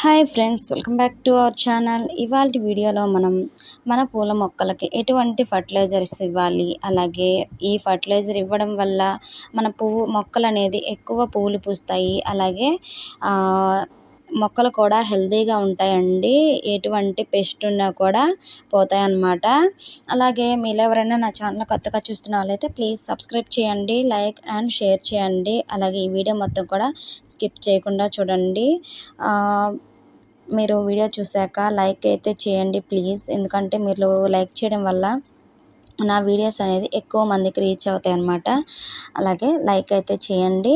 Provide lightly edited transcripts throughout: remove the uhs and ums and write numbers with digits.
Hi friends, welcome back to our channel. ఇవాళ వీడియోలో మనం మన పూల మొక్కలకి ఎటువంటి ఫర్టిలైజర్స్ ఇవ్వాలి, అలాగే ఈ ఫర్టిలైజర్ ఇవ్వడం వల్ల మన మొక్కలు అనేది ఎక్కువ పువ్వులు పూస్తాయి, అలాగే మొక్కలు కూడా హెల్తీగా ఉంటాయండి. ఎటువంటి పెస్ట్ ఉన్నా కూడా పోతాయి అన్నమాట. అలాగే మీరు ఎవరైనా నా ఛానల్ కొత్తగా చూస్తున్న వాళ్ళైతే ప్లీజ్ సబ్స్క్రైబ్ చేయండి, లైక్ అండ్ షేర్ చేయండి. అలాగే ఈ వీడియో మొత్తం కూడా స్కిప్ చేయకుండా చూడండి. మీరు వీడియో చూశాక లైక్ అయితే చేయండి ప్లీజ్, ఎందుకంటే మీరు లైక్ చేయడం వల్ల నా వీడియోస్ అనేది ఎక్కువ మందికి రీచ్ అవుతాయి అన్నమాట. అలాగే లైక్ అయితే చేయండి.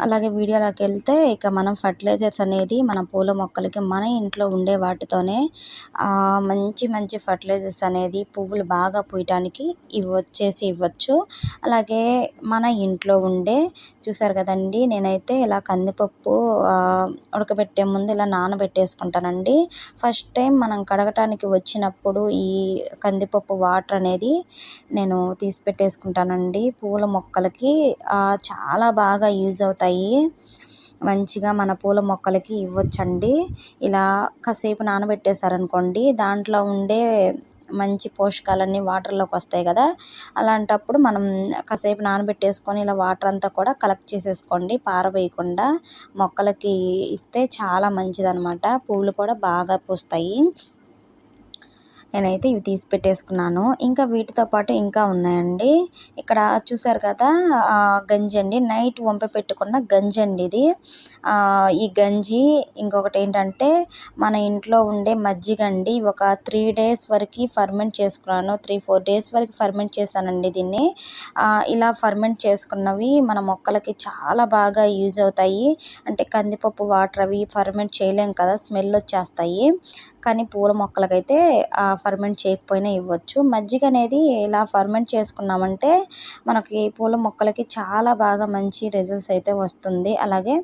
అలాగే వీడియోలోకి వెళ్తే ఇక మనం ఫర్టిలైజర్స్ అనేది మన పూల మొక్కలకి మన ఇంట్లో ఉండే వాటితోనే మంచి మంచి ఫర్టిలైజర్స్ అనేది పువ్వులు బాగా పూయటానికి ఇవ్వచ్చు. అలాగే మన ఇంట్లో ఉండే చూసారు కదండి, నేనైతే ఇలా కందిపప్పు ఉడకబెట్టే ముందు ఇలా నానబెట్టేసుకుంటానండి. ఫస్ట్ టైం మనం కడగటానికి వచ్చినప్పుడు ఈ కందిపప్పు వాటర్ అనేది నేను తీసి పెట్టేసుకుంటానండి. పూల మొక్కలకి చాలా బాగా యూజ్ అవుతాయి. మంచిగా మన పూల మొక్కలకి ఇవ్వచ్చండి. ఇలా కాసేపు నానబెట్టేశారనుకోండి, దాంట్లో ఉండే మంచి పోషకాలన్నీ వాటర్లోకి వస్తాయి కదా. అలాంటప్పుడు మనం కాసేపు నానబెట్టేసుకొని ఇలా వాటర్ అంతా కూడా కలెక్ట్ చేసేసుకోండి, పారవేయకుండా మొక్కలకి ఇస్తే చాలా మంచిదన్నమాట. పువ్వులు కూడా బాగా పూస్తాయి. నేనైతే ఇవి తీసి పెట్టేసుకున్నాను. ఇంకా వీటితో పాటు ఇంకా ఉన్నాయండి. ఇక్కడ చూసారు కదా, గంజి అండి, నైట్ వంప పెట్టుకున్న గంజి అండి ఇది. ఈ గంజి ఇంకొకటి ఏంటంటే మన ఇంట్లో ఉండే మజ్జిగ అండి. ఒక 3 days వరకు ఫర్మెంట్ చేసుకున్నాను, 3-4 days వరకు ఫర్మెంట్ చేశానండి దీన్ని. ఇలా ఫర్మెంట్ చేసుకున్నవి మన మొక్కలకి చాలా బాగా యూజ్ అవుతాయి. అంటే కందిపప్పు వాటర్ అవి ఫర్మెంట్ చేయలేం కదా, స్మెల్ వచ్చేస్తాయి. కానీ పూల మొక్కలకైతే ఫర్మెంట్ చేయకపోయినా ఇవ్వచ్చు. మజ్జిగ అనేది ఇలా ఫర్మెంట్ చేసుకున్నామంటే మనకి పూల మొక్కలకి చాలా బాగా మంచి రిజల్ట్స్ అయితే వస్తుంది. అలాగే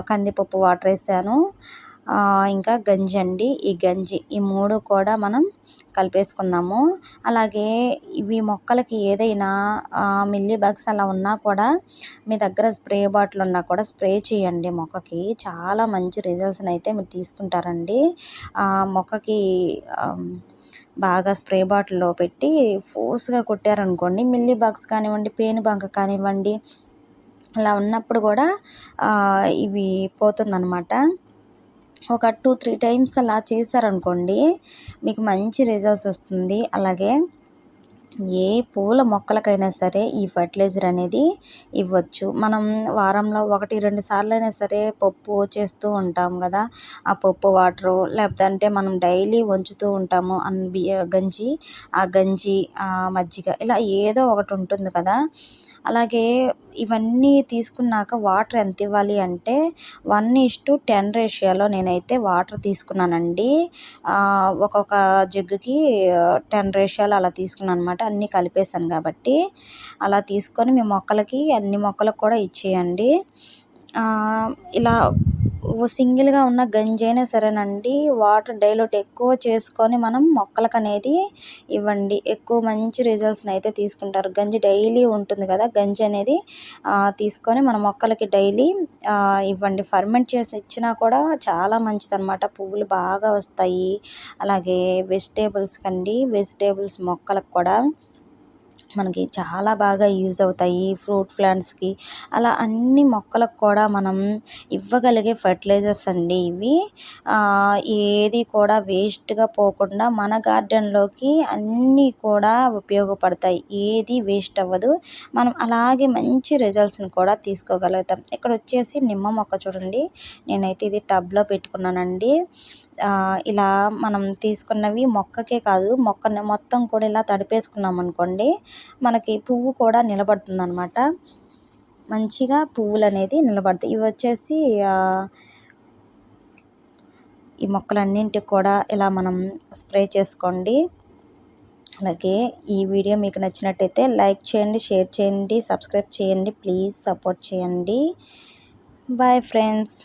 కందిపప్పు వాటర్ వేసాను, ఇంకా గంజి అండి. ఈ గంజి ఈ 3 కూడా మనం కలిపేసుకుందాము. అలాగే ఇవి మొక్కలకి ఏదైనా మిల్లీ బగ్స్ అలా ఉన్నా కూడా మీ దగ్గర స్ప్రే బాటిల్ ఉన్నా కూడా స్ప్రే చేయండి. మొక్కకి చాలా మంచి రిజల్ట్స్ని అయితే మీరు తీసుకుంటారండి. మొక్కకి బాగా స్ప్రే బాటిల్లో పెట్టి ఫోర్స్గా కొట్టారనుకోండి, మిల్లీ బగ్స్ కానివ్వండి, పేనుబంక కానివ్వండి, అలా ఉన్నప్పుడు కూడా ఇవి పోతుందన్నమాట. ఒక 2-3 times అలా చేశారనుకోండి, మీకు మంచి రిజల్ట్స్ వస్తుంది. అలాగే ఏ పూల మొక్కలకైనా సరే ఈ ఫర్టిలైజర్ అనేది ఇవ్వచ్చు. మనం వారంలో 1-2 సార్లు అయినా సరే పప్పు చేస్తూ ఉంటాం కదా, ఆ పప్పు వాటరు, లేకపోతే అంటే మనం డైలీ వంచుతూ ఉంటాము గంజి, ఆ గంజి మజ్జిగ ఇలా ఏదో ఒకటి ఉంటుంది కదా. అలాగే ఇవన్నీ తీసుకున్నాక వాటర్ ఎంత ఇవ్వాలి అంటే 1:10 రేషియోలో నేనైతే వాటర్ తీసుకున్నానండి. ఒక్కొక్క జగ్గుకి 10 రేషియోలో అలా తీసుకున్నాను అనమాట. అన్నీ కలిపేశాను కాబట్టి అలా తీసుకొని మీ మొక్కలకి అన్ని మొక్కలకు కూడా ఇచ్చేయండి. ఇలా సింగిల్గా ఉన్న గంజి అయినా సరేనండి, వాటర్ డైల్యూట్ ఎక్కువ చేసుకొని మనం మొక్కలకు అనేది ఇవ్వండి. ఎక్కువ మంచి రిజల్ట్స్ని అయితే తీసుకుంటారు. గంజి డైలీ ఉంటుంది కదా, గంజి అనేది తీసుకొని మన మొక్కలకి డైలీ ఇవ్వండి. ఫర్మెంట్ చేసి ఇచ్చినా కూడా చాలా మంచిదన్నమాట. పువ్వులు బాగా వస్తాయి. అలాగే వెజిటేబుల్స్ మొక్కలకు కూడా మనకి చాలా బాగా యూజ్ అవుతాయి. ఫ్రూట్ ప్లాంట్స్కి అలా అన్ని మొక్కలకు కూడా మనం ఇవ్వగలిగే ఫర్టిలైజర్స్ అండి ఇవి. ఏది కూడా వేస్ట్గా పోకుండా మన గార్డెన్లోకి అన్నీ కూడా ఉపయోగపడతాయి. ఏది వేస్ట్ అవ్వదు. మనం అలాగే మంచి రిజల్ట్స్ని కూడా తీసుకోగలుగుతాం. ఇక్కడ వచ్చేసి నిమ్మ మొక్క చూడండి, నేనైతే ఇది టబ్లో పెట్టుకున్నానండి. ఇలా మనం తీసుకున్నవి మొక్కకే కాదు, మొక్కని మొత్తం కూడా ఇలా తడిపేసుకున్నాం అనుకోండి, మనకి పువ్వు కూడా నిలబడుతుంది అనమాట. మంచిగా పువ్వులు అనేది నిలబడతాయి. ఇవి వచ్చేసి ఈ మొక్కలన్నింటికి కూడా ఇలా మనం స్ప్రే చేసుకోండి. అలాగే ఈ వీడియో మీకు నచ్చినట్టయితే లైక్ చేయండి, షేర్ చేయండి, సబ్స్క్రైబ్ చేయండి, ప్లీజ్ సపోర్ట్ చేయండి. Bye friends.